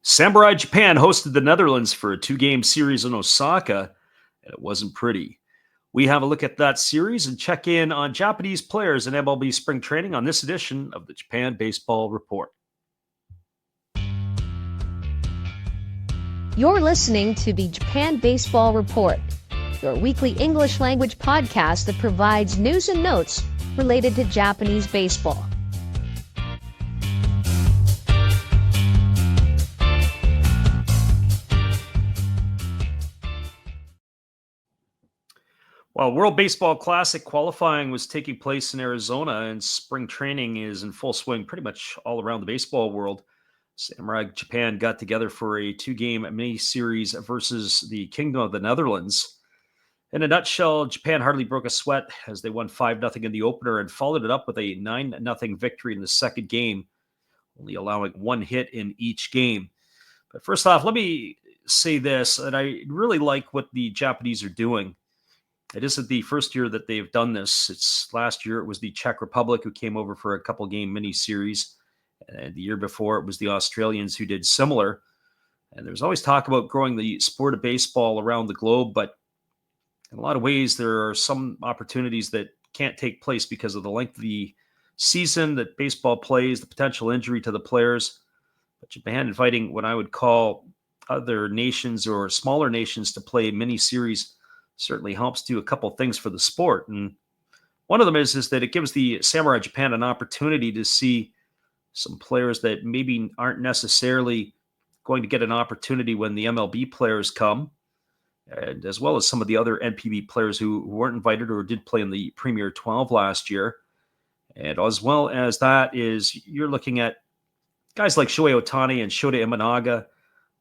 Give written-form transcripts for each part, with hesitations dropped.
Samurai Japan hosted the Netherlands for a two-game series in Osaka, and it wasn't pretty. We have a look at that series and check in on Japanese players in MLB Spring Training on this edition of the Japan Baseball Report. You're listening to the Japan Baseball Report, your weekly English language podcast that provides news and notes related to Japanese baseball. While World Baseball Classic qualifying was taking place in Arizona and spring training is in full swing pretty much all around the baseball world, Samurai Japan got together for a two-game mini-series versus the Kingdom of the Netherlands. In a nutshell, Japan hardly broke a sweat as they won 5-0 in the opener and followed it up with a 9-0 victory in the second game, only allowing one hit in each game. But first off, let me say this, and I really like what the Japanese are doing. It isn't the first year that they've done this. It's last year it was the Czech Republic who came over for a couple game mini-series. And the year before it was the Australians who did similar. And there's always talk about growing the sport of baseball around the globe, but in a lot of ways there are some opportunities that can't take place because of the length of the season that baseball plays, the potential injury to the players. But Japan inviting what I would call other nations or smaller nations to play mini-series certainly helps do a couple things for the sport. And one of them is that it gives the Samurai Japan an opportunity to see some players that maybe aren't necessarily going to get an opportunity when the MLB players come, and as well as some of the other NPB players who weren't invited or did play in the Premier 12 last year. And as well as that is you're looking at guys like Shohei Ohtani and Shota Imanaga,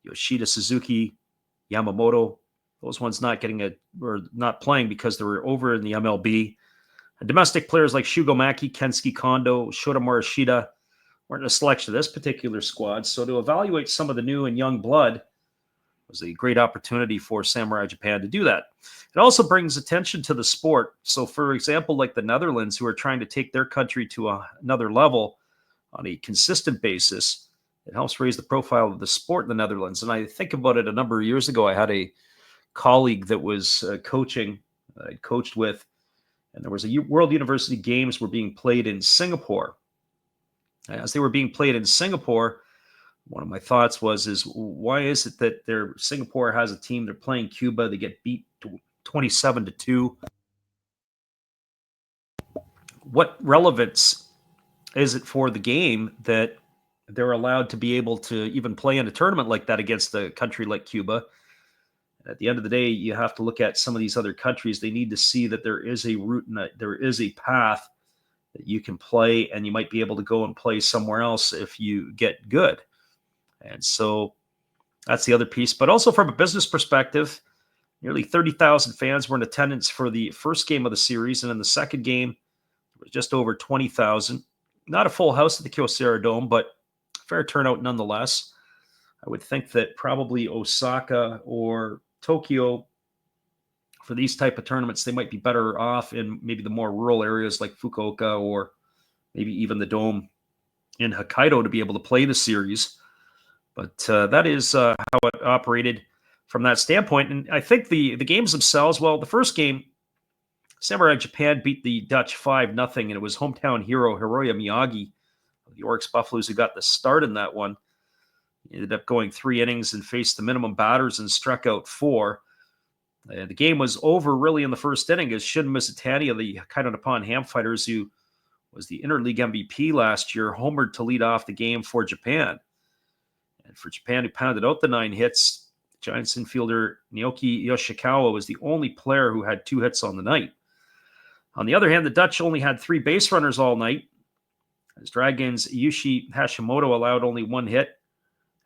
Yoshida Suzuki, Yamamoto, those ones not playing because they were over in the MLB. And domestic players like Shugo Maki, Kensuke Kondo, Shota Morishita weren't a selection of this particular squad. So to evaluate some of the new and young blood was a great opportunity for Samurai Japan to do that. It also brings attention to the sport. So for example, like the Netherlands, who are trying to take their country to another level on a consistent basis, it helps raise the profile of the sport in the Netherlands. And I think about it a number of years ago, I had a colleague that was coaching, I coached with, and there was a World University Games were being played in Singapore. As they were being played in Singapore, one of my thoughts is why is it that Singapore has a team, they're playing Cuba, they get beat 27-2. What relevance is it for the game that they're allowed to be able to even play in a tournament like that against a country like Cuba? At the end of the day, you have to look at some of these other countries. They need to see that there is a route and that there is a path that you can play, and you might be able to go and play somewhere else if you get good. And so that's the other piece. But also from a business perspective, nearly 30,000 fans were in attendance for the first game of the series. And in the second game, it was just over 20,000. Not a full house at the Kyocera Dome, but fair turnout nonetheless. I would think that probably Osaka or Tokyo, for these type of tournaments, they might be better off in maybe the more rural areas like Fukuoka or maybe even the Dome in Hokkaido to be able to play the series. But that is how it operated from that standpoint. And I think the games themselves, well, the first game, Samurai Japan beat the Dutch 5-0, and it was hometown hero Hiroya Miyagi of the Oryx Buffaloes who got the start in that one. He ended up going 3 innings and faced the minimum batters and struck out 4. The game was over really in the first inning as Shin Mizutani of the Hokkaido Nippon Ham Fighters, who was the interleague MVP last year, homered to lead off the game for Japan. And for Japan, who pounded out the 9 hits, Giants infielder Naoki Yoshikawa was the only player who had 2 hits on the night. On the other hand, the Dutch only had 3 base runners all night, as Dragons' Yushi Hashimoto allowed only 1 hit,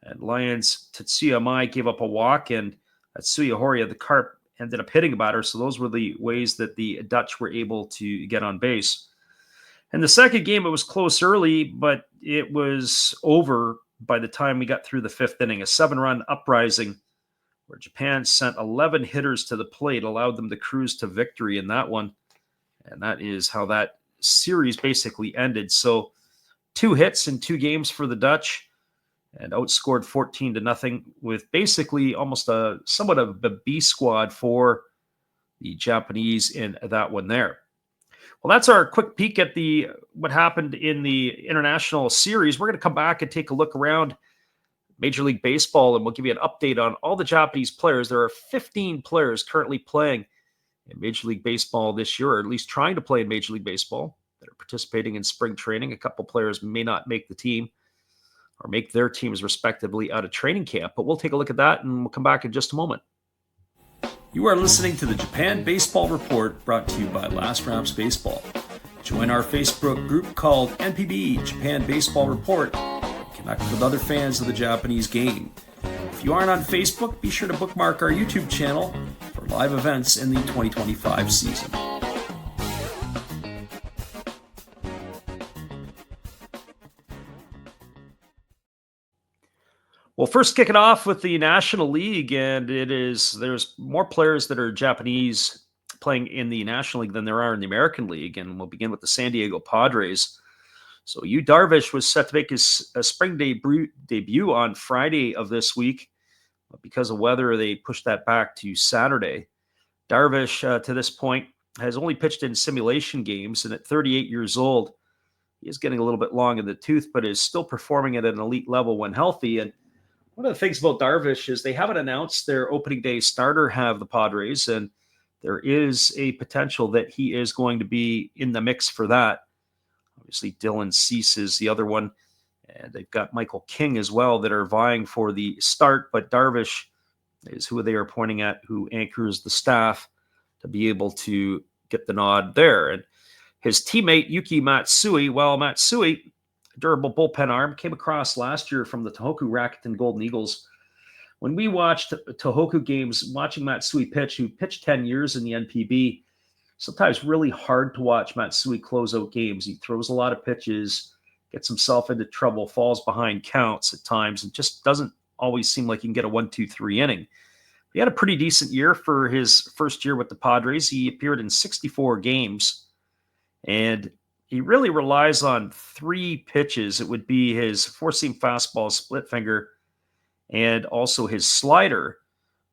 and Lions' Tetsuya Mai gave up a walk, and Atsuya Horia, the Carp, ended up hitting a batter. So those were the ways that the Dutch were able to get on base. In the second game, it was close early, but it was over by the time we got through the 5th inning. A 7-run uprising where Japan sent 11 hitters to the plate, allowed them to cruise to victory in that one. And that is how that series basically ended. So 2 hits in 2 games for the Dutch. and outscored 14-0 with basically almost somewhat of a B squad for the Japanese in that one there. Well, that's our quick peek at what happened in the international series. We're going to come back and take a look around Major League Baseball, and we'll give you an update on all the Japanese players. There are 15 players currently playing in Major League Baseball this year, or at least trying to play in Major League Baseball, that are participating in spring training. A couple players may not make the team or make their teams respectively out of training camp, but we'll take a look at that and we'll come back in just a moment. You are listening to the Japan Baseball Report, brought to you by Last Raps Baseball. Join our Facebook group called NPB Japan Baseball Report and connect with other fans of the Japanese game. If you aren't on Facebook, be sure to bookmark our YouTube channel for live events in the 2025 season. Well, first kick it off with the National League, and there's more players that are Japanese playing in the National League than there are in the American League, and we'll begin with the San Diego Padres. So Yu Darvish was set to make his spring debut on Friday of this week. But because of weather, they pushed that back to Saturday. Darvish, to this point, has only pitched in simulation games, and at 38 years old, he is getting a little bit long in the tooth, but is still performing at an elite level when healthy. And one of the things about Darvish is they haven't announced their opening day starter, have the Padres, and there is a potential that he is going to be in the mix for that. Obviously, Dylan Cease is the other one, and they've got Michael King as well that are vying for the start, but Darvish is who they are pointing at, who anchors the staff to be able to get the nod there. And his teammate, Yuki Matsui, Matsui, durable bullpen arm, came across last year from the Tohoku Rakuten Golden Eagles. When we watched Tohoku games, watching Matsui pitch, who pitched 10 years in the NPB, sometimes really hard to watch Matsui close out games. He throws a lot of pitches, gets himself into trouble, falls behind counts at times, and just doesn't always seem like he can get a 1-2-3 inning. He had a pretty decent year for his first year with the Padres. He appeared in 64 games, and he really relies on 3 pitches. It would be his four-seam fastball, split finger, and also his slider.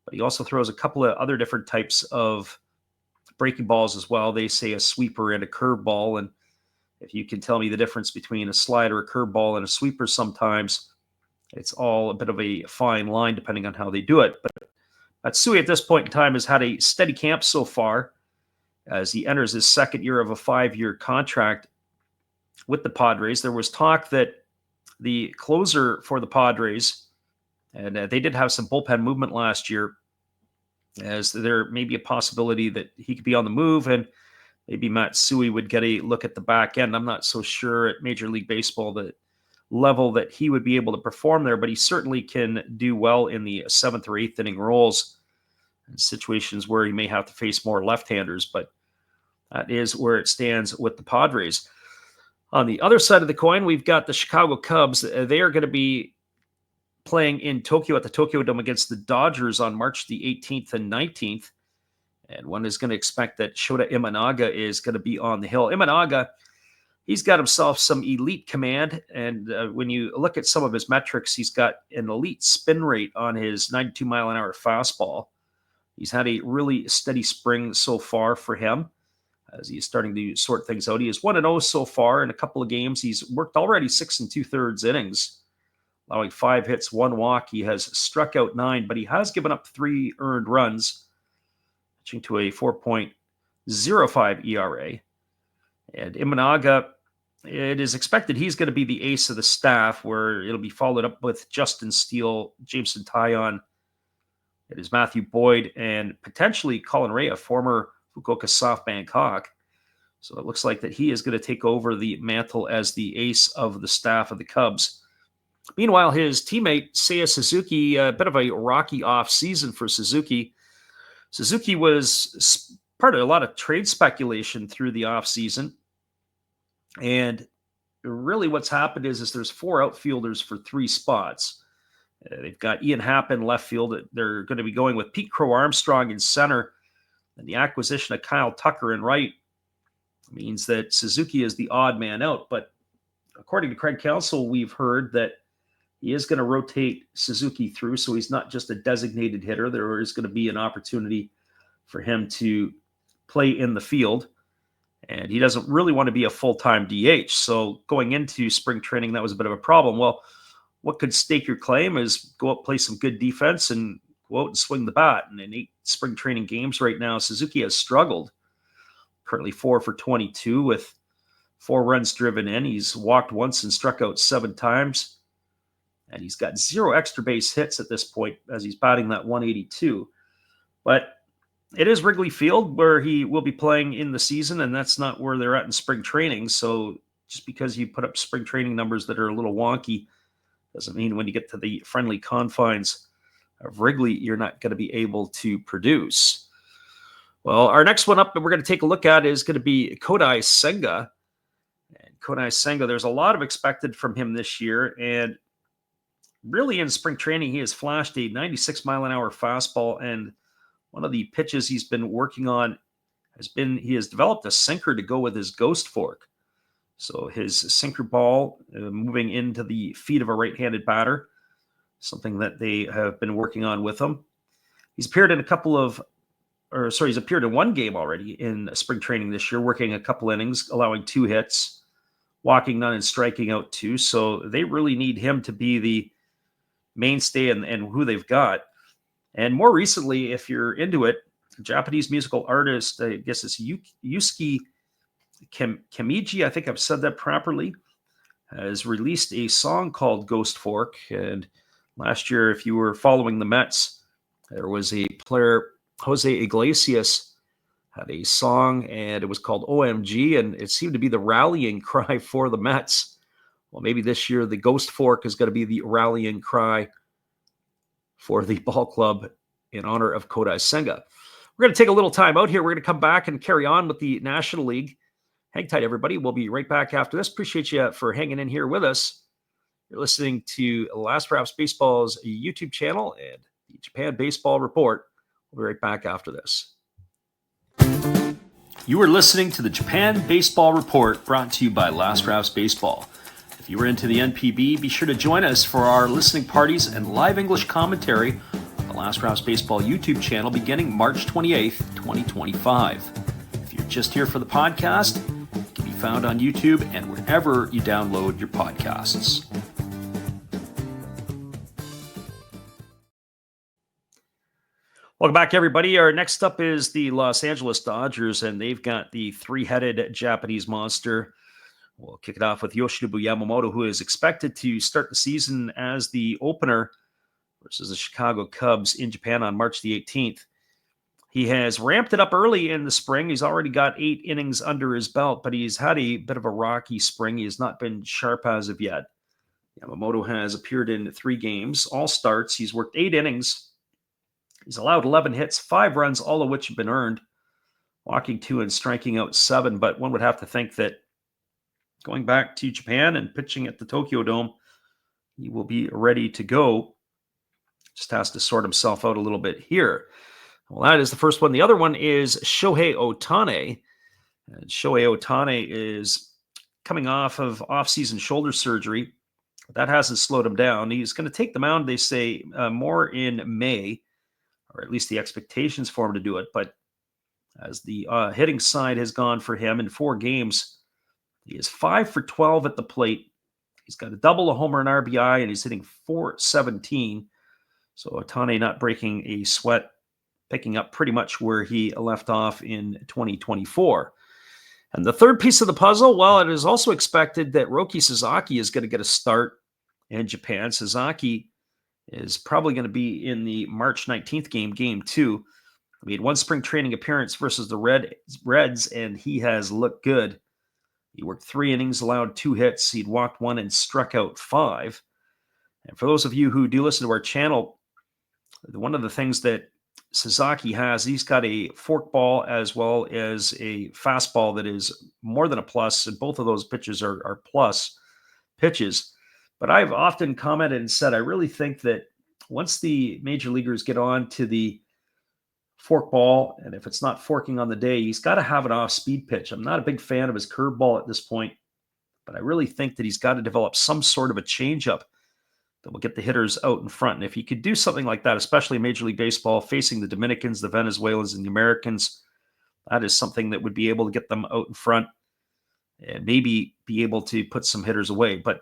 But he also throws a couple of other different types of breaking balls as well. They say a sweeper and a curveball. And if you can tell me the difference between a slider, a curveball, and a sweeper sometimes, it's all a bit of a fine line depending on how they do it. But Matsui at this point in time has had a steady camp so far, as he enters his second year of a 5-year contract with the Padres. There was talk that the closer for the Padres, and they did have some bullpen movement last year, as there may be a possibility that he could be on the move, and maybe Matsui would get a look at the back end. I'm not so sure at Major League Baseball the level that he would be able to perform there, but he certainly can do well in the 7th or 8th inning roles in situations where he may have to face more left-handers, but that is where it stands with the Padres. On the other side of the coin, we've got the Chicago Cubs. They are going to be playing in Tokyo at the Tokyo Dome against the Dodgers on March the 18th and 19th. And one is going to expect that Shota Imanaga is going to be on the hill. Imanaga, he's got himself some elite command. And when you look at some of his metrics, he's got an elite spin rate on his 92-mile-an-hour fastball. He's had a really steady spring so far for him, as he's starting to sort things out. He is 1-0 so far in a couple of games. He's worked already 6 2/3 innings, allowing 5 hits, 1 walk. He has struck out 9, but he has given up 3 earned runs, pitching to a 4.05 ERA. And Imanaga, it is expected he's going to be the ace of the staff, where it'll be followed up with Justin Steele, Jameson Taillon. It is Matthew Boyd and potentially Colin Ray, a former Fukuoka SoftBank Hawk. So it looks like that he is going to take over the mantle as the ace of the staff of the Cubs. Meanwhile, his teammate Seiya Suzuki, a bit of a rocky off-season for Suzuki. Suzuki was part of a lot of trade speculation through the off-season. And really what's happened is there's 4 outfielders for 3 spots. They've got Ian Happ in left field. They're going to be going with Pete Crow Armstrong in center. And the acquisition of Kyle Tucker in right means that Suzuki is the odd man out. But according to Craig Counsell, we've heard that he is going to rotate Suzuki through, so he's not just a designated hitter. There is going to be an opportunity for him to play in the field, and he doesn't really want to be a full-time DH. So going into spring training, that was a bit of a problem. Well, what could stake your claim is go up, play some good defense, and go out and swing the bat. And in 8 spring training games right now, Suzuki has struggled. Currently 4 for 22 with 4 runs driven in. He's walked once and struck out 7 times. And he's got 0 extra base hits at this point as he's batting that 182. But it is Wrigley Field where he will be playing in the season, and that's not where they're at in spring training. So just because you put up spring training numbers that are a little wonky doesn't mean when you get to the friendly confines of Wrigley, you're not going to be able to produce. Well, our next one up that we're going to take a look at is going to be Kodai Senga. And Kodai Senga, there's a lot of expected from him this year, and really in spring training, he has flashed a 96-mile-an-hour fastball, and one of the pitches he's been working on he has developed a sinker to go with his ghost fork. So his sinker ball moving into the feet of a right-handed batter, something that they have been working on with him. He's appeared in he's appeared in 1 game already in spring training this year, working a couple innings, allowing 2 hits, walking none and striking out 2. So they really need him to be the mainstay and who they've got. And more recently, if you're into it, Japanese musical artist, I guess it's Yuki Kamiji, I think I've said that properly, has released a song called Ghost Fork. And last year, if you were following the Mets, there was a player, Jose Iglesias, had a song, and it was called OMG, and it seemed to be the rallying cry for the Mets. Well, maybe this year the Ghost Fork is going to be the rallying cry for the ball club in honor of Kodai Senga. We're going to take a little time out here. We're going to come back and carry on with the National League. Hang tight, everybody. We'll be right back after this. Appreciate you for hanging in here with us. You're listening to Last Raps Baseball's YouTube channel and the Japan Baseball Report. We'll be right back after this. You are listening to the Japan Baseball Report, brought to you by Last Raps Baseball. If you are into the NPB, be sure to join us for our listening parties and live English commentary on the Last Raps Baseball YouTube channel beginning March 28th, 2025. If you're just here for the podcast, it can be found on YouTube and wherever you download your podcasts. Welcome back, everybody. Our next up is the Los Angeles Dodgers, and they've got the 3-headed Japanese monster. We'll kick it off with Yoshinobu Yamamoto, who is expected to start the season as the opener versus the Chicago Cubs in Japan on March the 18th. He has ramped it up early in the spring. He's already got 8 innings under his belt, but he's had a bit of a rocky spring. He has not been sharp as of yet. Yamamoto has appeared in 3 games, all starts. He's worked 8 innings. He's allowed 11 hits, 5 runs, all of which have been earned, walking 2 and striking out 7. But one would have to think that going back to Japan and pitching at the Tokyo Dome, he will be ready to go. Just has to sort himself out a little bit here. Well, that is the first one. The other one is Shohei Ohtani. And Shohei Ohtani is coming off of off-season shoulder surgery. That hasn't slowed him down. He's going to take the mound, they say, more in May, or at least the expectations for him to do it. But as the hitting side has gone for him in 4 games, he is 5 for 12 at the plate. He's got a double, a homer, and RBI, and he's hitting .417. So Ohtani not breaking a sweat, picking up pretty much where he left off in 2024. And the third piece of the puzzle, well, it is also expected that Roki Sasaki is going to get a start in Japan. Sasaki is probably going to be in the March 19th game, game 2. He had 1 spring training appearance versus the Reds, and he has looked good. He worked 3 innings, allowed 2 hits. He'd walked 1 and struck out 5. And for those of you who do listen to our channel, one of the things that Sasaki has, he's got a forkball as well as a fastball that is more than a plus, and both of those pitches are plus pitches. But I've often commented and said I really think that once the major leaguers get on to the forkball, and if it's not forking on the day, he's got to have an off-speed pitch. I'm not a big fan of his curveball at this point, but I really think that he's got to develop some sort of a changeup that will get the hitters out in front. And if you could do something like that, especially in Major League Baseball, facing the Dominicans, the Venezuelans, and the Americans, that is something that would be able to get them out in front and maybe be able to put some hitters away. But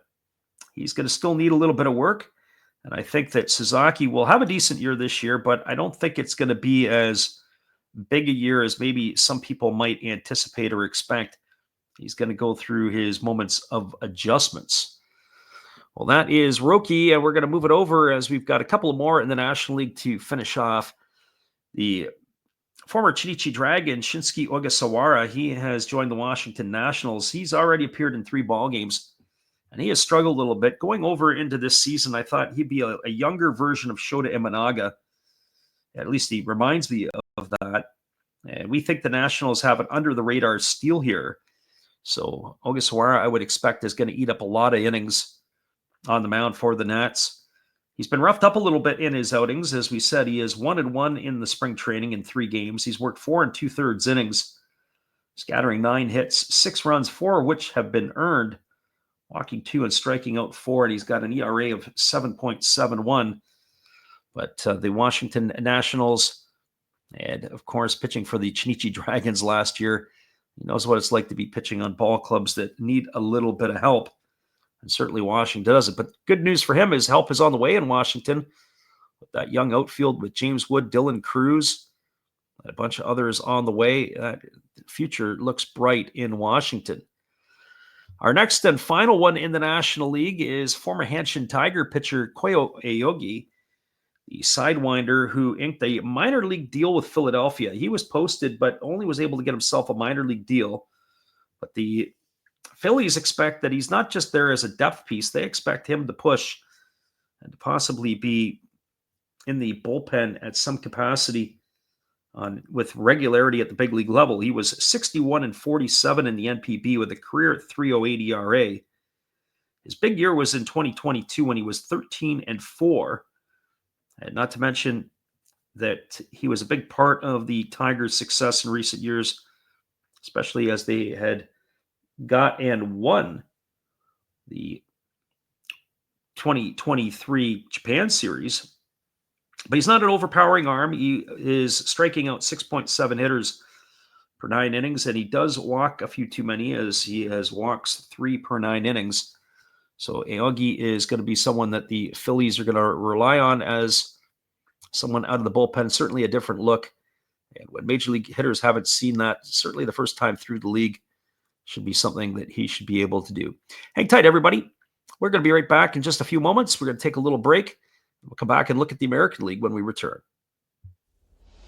he's going to still need a little bit of work. And I think that Sasaki will have a decent year this year, but I don't think it's going to be as big a year as maybe some people might anticipate or expect. He's going to go through his moments of adjustments. Well, that is Roki, and we're going to move it over as we've got a couple more in the National League to finish off. The former Chinichi Dragon, Shinsuke Ogasawara, he has joined the Washington Nationals. He's already appeared in 3 ball games, and he has struggled a little bit. Going over into this season, I thought he'd be a younger version of Shota Imanaga. At least he reminds me of that. And we think the Nationals have an under-the-radar steal here. So Ogasawara, I would expect, is going to eat up a lot of innings on the mound for the Nats. He's been roughed up a little bit in his outings. As we said, he is 1-1 in the spring training in 3 games. He's worked 4 2/3 innings, scattering 9 hits, 6 runs, 4 of which have been earned, walking 2 and striking out 4, and he's got an ERA of 7.71. But the Washington Nationals, and of course, pitching for the Chinichi Dragons last year, he knows what it's like to be pitching on ball clubs that need a little bit of help. And certainly Washington does it. But good news for him is help is on the way in Washington with that young outfield with James Wood, Dylan Cruz, a bunch of others on the way. The future looks bright in Washington. Our next and final one in the National League is former Hanshin Tiger pitcher Koyo Aoyagi, the sidewinder who inked a minor league deal with Philadelphia. He was posted, but only was able to get himself a minor league deal. But the Phillies expect that he's not just there as a depth piece. They expect him to push and to possibly be in the bullpen at some capacity with regularity at the big league level. He was 61-47 in the NPB with a career 3.08 ERA. His big year was in 2022 when he was 13-4. And not to mention that he was a big part of the Tigers' success in recent years, especially as they had got and won the 2023 Japan Series. But he's not an overpowering arm. He is striking out 6.7 hitters per 9 innings, and he does walk a few too many, as he has walks 3 per 9 innings. So Aoyagi is going to be someone that the Phillies are going to rely on as someone out of the bullpen, certainly a different look. And when major league hitters haven't seen that, certainly the first time through the league, should be something that he should be able to do. Hang tight, everybody. We're going to be right back in just a few moments. We're going to take a little break. We'll come back and look at the American League when we return.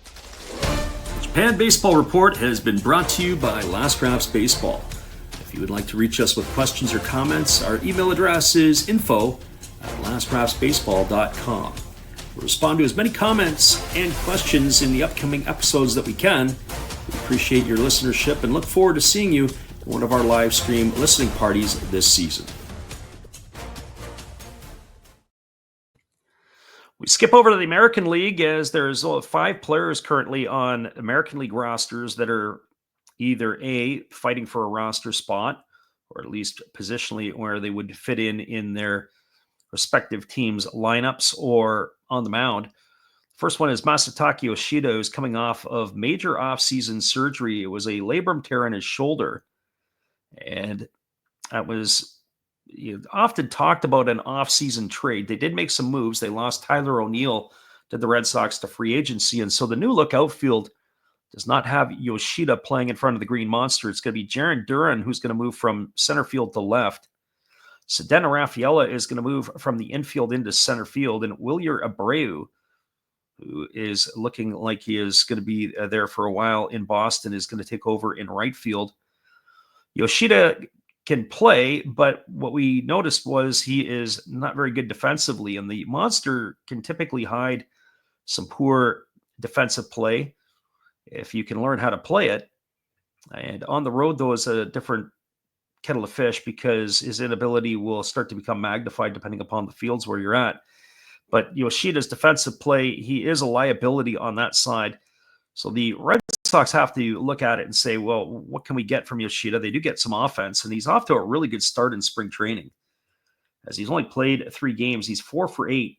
The Japan Baseball Report has been brought to you by Last Drafts Baseball. If you would like to reach us with questions or comments, our email address is info@lastdraftsbaseball.com. We'll respond to as many comments and questions in the upcoming episodes that we can. We appreciate your listenership and look forward to seeing you at one of our live stream listening parties this season. We skip over to the American League as there's 5 players currently on American League rosters that are either A, fighting for a roster spot, or at least positionally where they would fit in their respective teams' lineups or on the mound. First one is Masataka Yoshida, who's coming off of major offseason surgery. It was a labrum tear in his shoulder. And that was often talked about an offseason trade. They did make some moves. They lost Tyler O'Neill to the Red Sox to free agency. And so the new look outfield does not have Yoshida playing in front of the Green Monster. It's going to be Jaron Duran, who's going to move from center field to left. Sedena Rafaela is going to move from the infield into center field. And Wilyer Abreu, who is looking like he is going to be there for a while in Boston, is going to take over in right field. Yoshida can play, but what we noticed was he is not very good defensively, and the Monster can typically hide some poor defensive play if you can learn how to play it. And on the road, though, is a different kettle of fish because his inability will start to become magnified depending upon the fields where you're at. But Yoshida's defensive play, he is a liability on that side. So the Red Sox have to look at it and say, well, what can we get from Yoshida? They do get some offense, and he's off to a really good start in spring training. as he's only played 3 games. He's 4 for 8,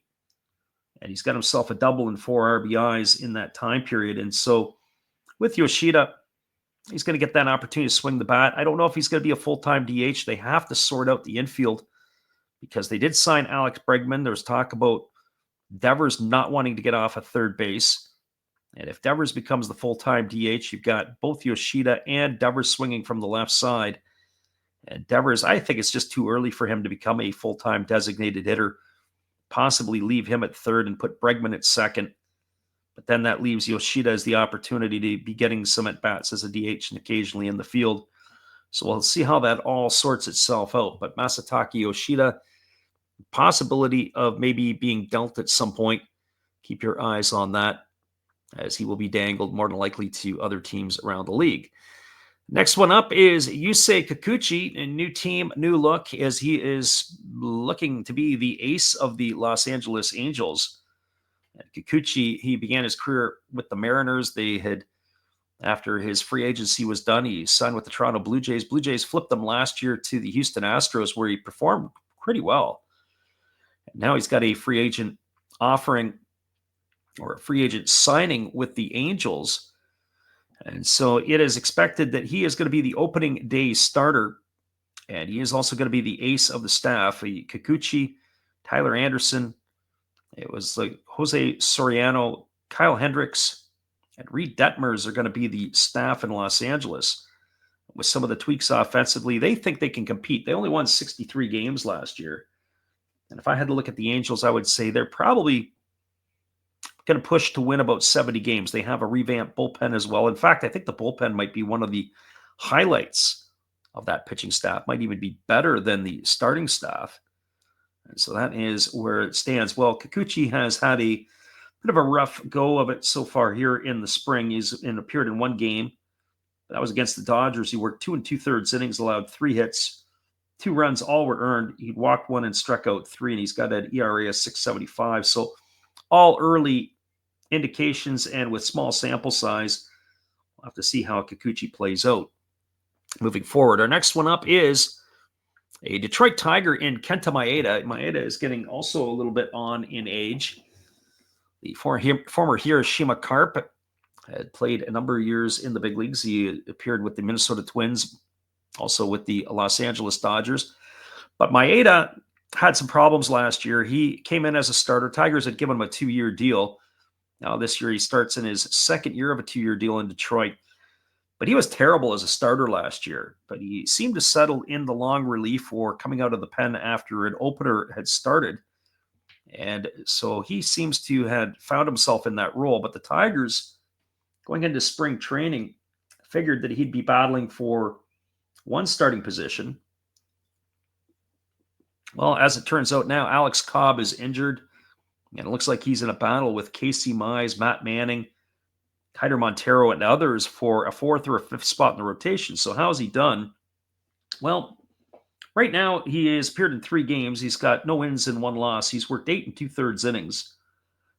and he's got himself a double and 4 RBIs in that time period. And so with Yoshida, he's going to get that opportunity to swing the bat. I don't know if he's going to be a full-time DH. They have to sort out the infield because they did sign Alex Bregman. There's talk about Devers not wanting to get off at third base. And if Devers becomes the full-time DH, you've got both Yoshida and Devers swinging from the left side. And Devers, I think it's just too early for him to become a full-time designated hitter. Possibly leave him at third and put Bregman at second. But then that leaves Yoshida as the opportunity to be getting some at-bats as a DH and occasionally in the field. So we'll see how that all sorts itself out. But Masataka Yoshida, possibility of maybe being dealt at some point. Keep your eyes on that, as he will be dangled more than likely to other teams around the league. Next one up is Yusei Kikuchi, a new team, new look, as he is looking to be the ace of the Los Angeles Angels. And Kikuchi, he began his career with the Mariners. They had, after his free agency was done, he signed with the Toronto Blue Jays. Blue Jays flipped him last year to the Houston Astros, where he performed pretty well. And now he's got a free agent offering, or a free agent signing with the Angels. And so it is expected that he is going to be the opening day starter. And he is also going to be the ace of the staff. Kikuchi, Tyler Anderson, it was like Jose Soriano, Kyle Hendricks, and Reed Detmers are going to be the staff in Los Angeles. With some of the tweaks offensively, they think they can compete. They only won 63 games last year. And if I had to look at the Angels, I would say they're probably going to push to win about 70 games. They have a revamped bullpen as well. In fact, I think the bullpen might be one of the highlights of that pitching staff, might even be better than the starting staff. And so that is where it stands. Well, Kikuchi has had a bit of a rough go of it so far here in the spring. He's appeared in 1 game. That was against the Dodgers. He worked 2 2/3 innings, allowed 3 hits, 2 runs, all were earned. He walked 1 and struck out 3, and he's got an ERA of 6.75. So all early indications, and with small sample size, we'll have to see how Kikuchi plays out moving forward. Our next one up is a Detroit Tiger in Kenta Maeda. Maeda is getting also a little bit on in age. The former Hiroshima Carp had played a number of years in the big leagues. He appeared with the Minnesota Twins, also with the Los Angeles Dodgers. But Maeda had some problems last year. He came in as a starter. Tigers had given him a 2-year deal. Now this year he starts in his second year of a 2-year deal in Detroit. But he was terrible as a starter last year. But he seemed to settle in the long relief or coming out of the pen after an opener had started. And so he seems to have found himself in that role. But the Tigers, going into spring training, figured that he'd be battling for one starting position. Well, as it turns out now, Alex Cobb is injured. And it looks like he's in a battle with Casey Mize, Matt Manning, Kiter Montero, and others for a 4th or a 5th spot in the rotation. So how's he done? Well, right now he has appeared in 3 games. He's got no wins and 1 loss. He's worked 8 2/3 innings.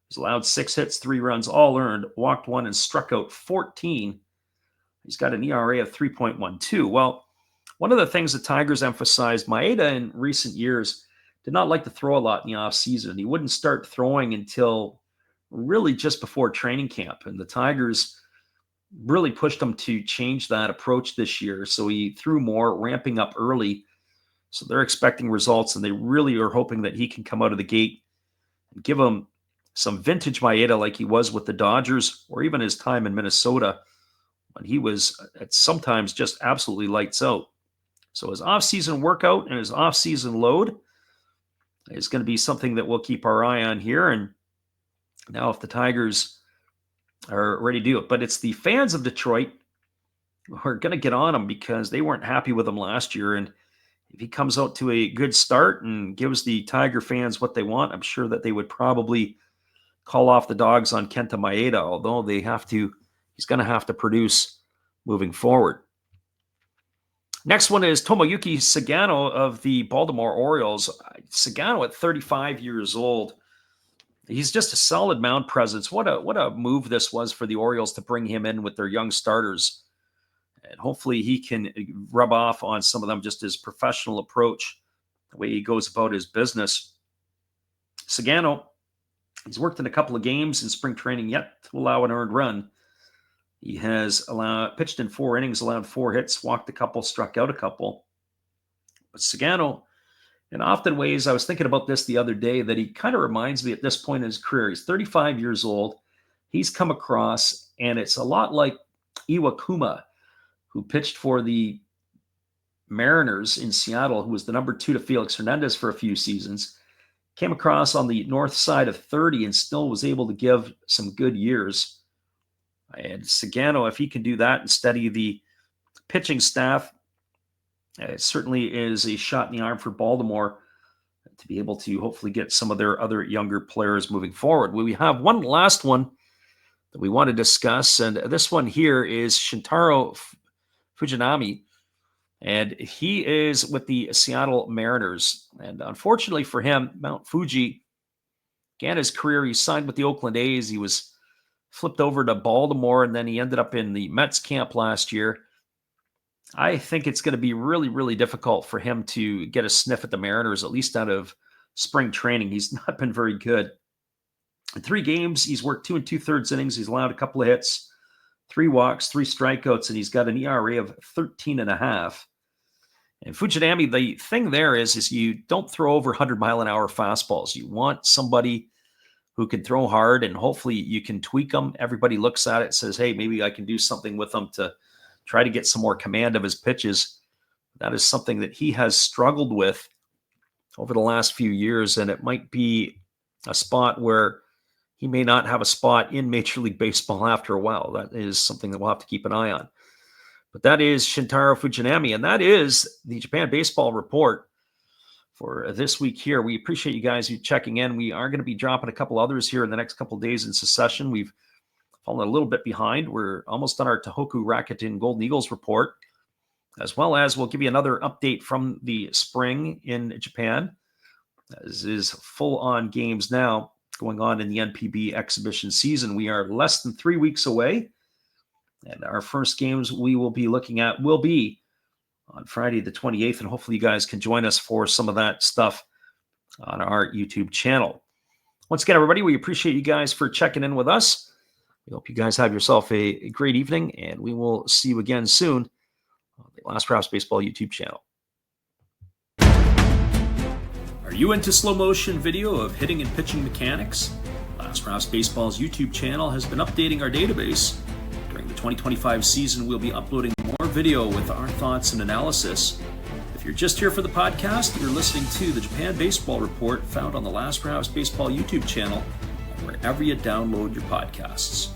He's allowed 6 hits, 3 runs, all earned, walked 1 and struck out 14. He's got an ERA of 3.12. Well, one of the things the Tigers emphasized, Maeda in recent years did not like to throw a lot in the offseason. He wouldn't start throwing until really just before training camp. And the Tigers really pushed him to change that approach this year. So he threw more, ramping up early. So they're expecting results, and they really are hoping that he can come out of the gate and give them some vintage Maeda like he was with the Dodgers, or even his time in Minnesota when he was at sometimes just absolutely lights out. So his offseason workout and his offseason load is going to be something that we'll keep our eye on here. And now if the Tigers are ready to do it, but it's the fans of Detroit who are going to get on him because they weren't happy with him last year. And if he comes out to a good start and gives the Tiger fans what they want, I'm sure that they would probably call off the dogs on Kenta Maeda, although he's going to have to produce moving forward. Next one is Tomoyuki Sugano of the Baltimore Orioles. Sugano at 35 years old. He's just a solid mound presence. What a move this was for the Orioles to bring him in with their young starters. And hopefully he can rub off on some of them, just his professional approach the way he goes about his business. Sugano, he's worked in a couple of games in spring training yet to allow an earned run. He has pitched in 4 innings, allowed 4 hits, walked a couple, struck out a couple. But Sugano, in often ways, I was thinking about this the other day, that he kind of reminds me at this point in his career. He's 35 years old. He's come across, and it's a lot like Iwakuma, who pitched for the Mariners in Seattle, who was the number 2 to Felix Hernandez for a few seasons. Came across on the north side of 30 and still was able to give some good years. And Sugano, if he can do that and steady the pitching staff, it certainly is a shot in the arm for Baltimore to be able to hopefully get some of their other younger players moving forward. We have one last one that we want to discuss, and this one here is Shintaro Fujinami, and he is with the Seattle Mariners. And unfortunately for him, Mount Fuji began his career. He signed with the Oakland A's. He was flipped over to Baltimore, and then he ended up in the Mets camp last year. I think it's going to be really, really difficult for him to get a sniff at the Mariners, at least out of spring training. He's not been very good. In 3 games, he's worked 2 2/3 innings. He's allowed a couple of hits, 3 walks, 3 strikeouts, and he's got an ERA of 13.5. And Fujinami, the thing there is you don't throw over 100-mile-an-hour fastballs. You want somebody who can throw hard, and hopefully you can tweak them. Everybody looks at it and says, hey, maybe I can do something with them to try to get some more command of his pitches. That is something that he has struggled with over the last few years, and it might be a spot where he may not have a spot in Major League Baseball after a while. That is something that we'll have to keep an eye on. But that is Shintaro Fujinami, and that is the Japan Baseball Report for this week here. We appreciate you guys checking in. We are going to be dropping a couple others here in the next couple of days in succession. We've fallen a little bit behind. We're almost on our Tohoku Rakuten Golden Eagles report, as well as we'll give you another update from the spring in Japan. This is full-on games now going on in the NPB exhibition season. We are less than 3 weeks away, and our first games we will be looking at will be on Friday the 28th, and hopefully you guys can join us for some of that stuff on our YouTube channel. Once again, everybody, we appreciate you guys for checking in with us. We hope you guys have yourself a great evening, and we will see you again soon on the Last Perhaps Baseball YouTube channel. Are you into slow motion video of hitting and pitching mechanics? Last Perhaps Baseball's YouTube channel has been updating our database. During the 2025 season, we'll be uploading more video with our thoughts and analysis. If you're just here for the podcast, you're listening to the Japan Baseball Report found on the Last Perhaps Baseball YouTube channel and wherever you download your podcasts.